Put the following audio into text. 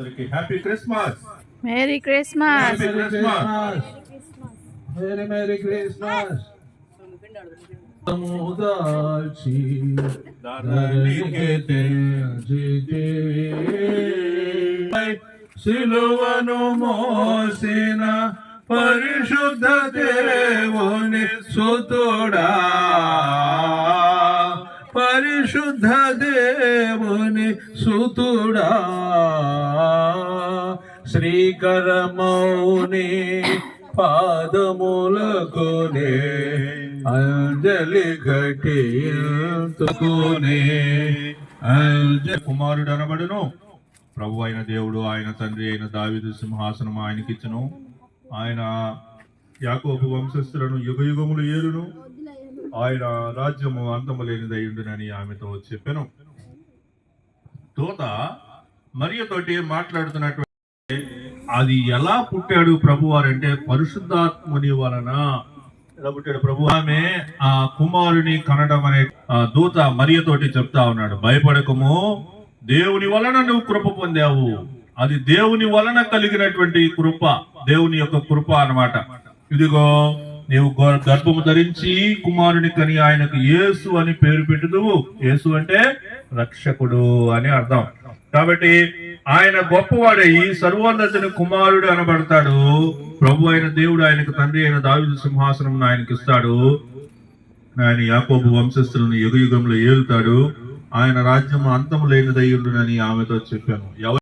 అందరికి happy Christmas. Merry Christmas. Merry Christmas. సముదాచి ధరణికి తెంచితే సిలువను మోసిన పరిశుద్ధ దేవుని సుతుడా, పరిశుద్ధ దేవుని సుతుడా, శ్రీకరమౌని పాదములకునే అంజలి ఘటించుకునే కుమారుడు అనబడును. ప్రభు అయిన దేవుడు ఆయన తండ్రి అయిన దావీదు సింహాసనం ఆయనకిచ్చును. ఆయన యాకోబు వంశస్థులను యుగయుగములు ఏలును. ఆయన రాజ్యము అంతము లేనిదయ్యుండునని ఆమెతో చెప్పెను. దూత మరియతోటి మాట్లాడుతున్నటువంటి అది ఎలా పుట్టాడు ప్రభువారంటే పరిశుద్ధాత్ముని వలన ఎలా పుట్టాడు ప్రభు. ఆమె ఆ కుమారుని కనడం అనే దూత మరియతోటి చెప్తా ఉన్నాడు, భయపడకము, దేవుని వలన నువ్వు కృప పొందావు. అది దేవుని వలన కలిగినటువంటి కృప, దేవుని యొక్క కృప అన్నమాట. ఇదిగో నీవు గర్భము ధరించి కుమారుని కని ఆయనకు యేసు అని పేరు పెట్టుదువు. యేసు అంటే రక్షకుడు అని అర్థం. కాబట్టి ఆయన గొప్పవాడే, ఈ సర్వోన్నతుని కుమారుడు అనబడతాడు. ప్రభు అయిన దేవుడు ఆయనకు తండ్రి అయిన దావీదు సింహాసనం ఆయనకి ఇస్తాడు. ఆయన యాకోబు వంశస్థులను యుగయుగంలో ఏలుతాడు. ఆయన రాజ్యం అంతము లేనిదయ్యుండునని ఆమెతో చెప్పాను.